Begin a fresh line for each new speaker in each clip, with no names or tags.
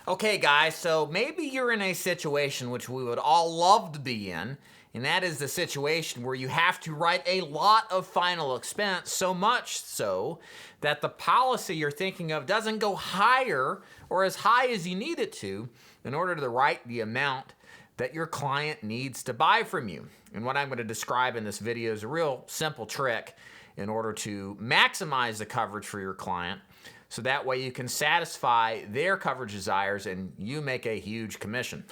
Okay, guys, so maybe you're in a situation which we would all love to be in, and that is the situation where you have to write a lot of final expense, so much so that the policy you're thinking of doesn't go higher or as high as you need it to in order to write the amount that your client needs to buy from you. And what I'm going to describe in this video is a real simple trick in order to maximize the coverage for your client, so that way you can satisfy their coverage desires and you make a huge commission.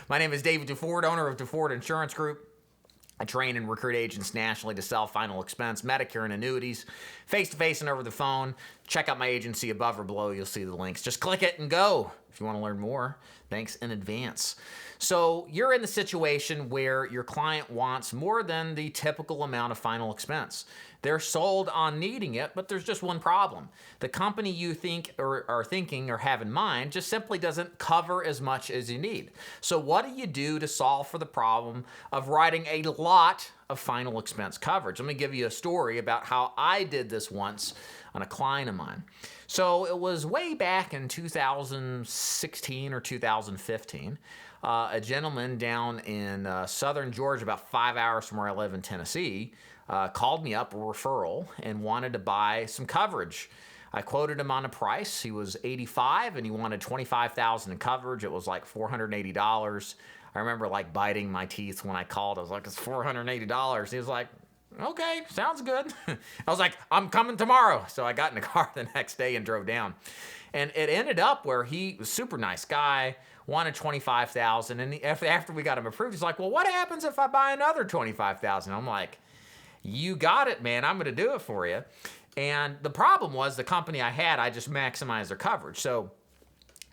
My name is David DeFord, owner of DeFord Insurance Group. I train and recruit agents nationally to sell final expense, Medicare, and annuities, face-to-face and over the phone. Check out my agency above or below. You'll see the links. Just click it and go if you want to learn more. Thanks in advance. So you're in the situation where your client wants more than the typical amount of final expense. They're sold on needing it, but there's just one problem. The company you think or are thinking or have in mind just simply doesn't cover as much as you need. So what do you do to solve for the problem of writing a lot of final expense coverage? Let me give you a story about how I did this once on a client of mine. So it was way back in 2016 or 2015. A gentleman down in southern Georgia, about 5 hours from where I live in Tennessee, called me up, a referral, and wanted to buy some coverage. I quoted him on a price. He was 85 and he wanted $25,000 in coverage. It was like $480. I remember like biting my teeth when I called. I was like, it's $480. He was like, okay, sounds good. I was like, I'm coming tomorrow. So I got in the car the next day and drove down. And it ended up where he was a super nice guy, wanted $25,000. And after we got him approved, he's like, well, what happens if I buy another $25,000? I'm like, you got it, man. I'm going to do it for you. And the problem was the company I had, I just maximized their coverage. So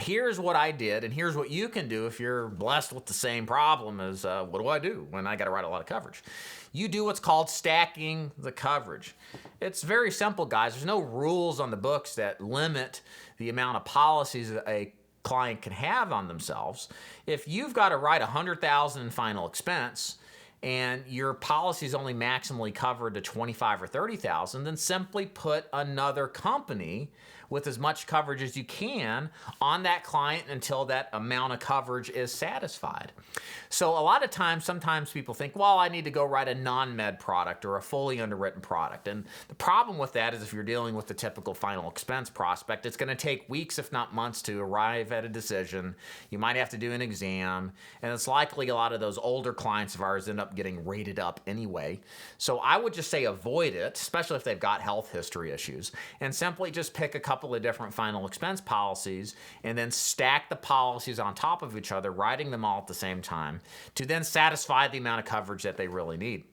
here's what I did, and here's what you can do if you're blessed with the same problem as what do I do when I got to write a lot of coverage? You do what's called stacking the coverage. It's very simple, guys. There's no rules on the books that limit the amount of policies that a client can have on themselves. If you've got to write $100,000 in final expense, and your policy is only maximally covered to $25,000 or $30,000, then simply put another company with as much coverage as you can on that client until that amount of coverage is satisfied. So a lot of times, sometimes people think, well, I need to go write a non-med product or a fully underwritten product. And the problem with that is if you're dealing with the typical final expense prospect, it's going to take weeks, if not months, to arrive at a decision. You might have to do an exam, and it's likely a lot of those older clients of ours end up getting rated up anyway. So I would just say avoid it, especially if they've got health history issues, and simply just pick a couple of different final expense policies and then stack the policies on top of each other, writing them all at the same time to then satisfy the amount of coverage that they really need.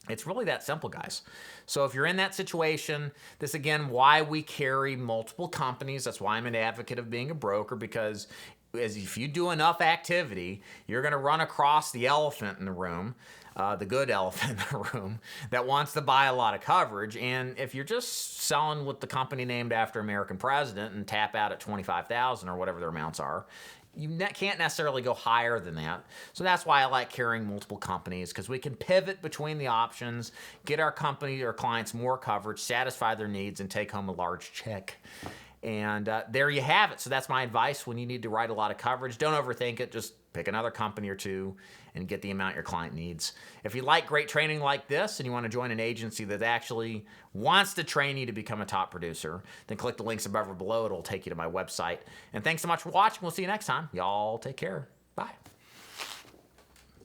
It's really that simple, guys. So if you're in that situation, this again, why we carry multiple companies. That's why I'm an advocate of being a broker, because if you do enough activity, you're going to run across the elephant in the room, the good elephant in the room that wants to buy a lot of coverage. And if you're just selling with the company named after American president and tap out at $25,000 or whatever their amounts are, you can't necessarily go higher than that. So that's why I like carrying multiple companies, because we can pivot between the options, get our company or clients more coverage, satisfy their needs, and take home a large check. And there you have it. So that's my advice when you need to write a lot of coverage. Don't overthink it. Just pick another company or two and get the amount your client needs. If you like great training like this and you want to join an agency that actually wants to train you to become a top producer, then click the links above or below. It'll take you to my website. And thanks so much for watching. We'll see you next time. Y'all take care. Bye.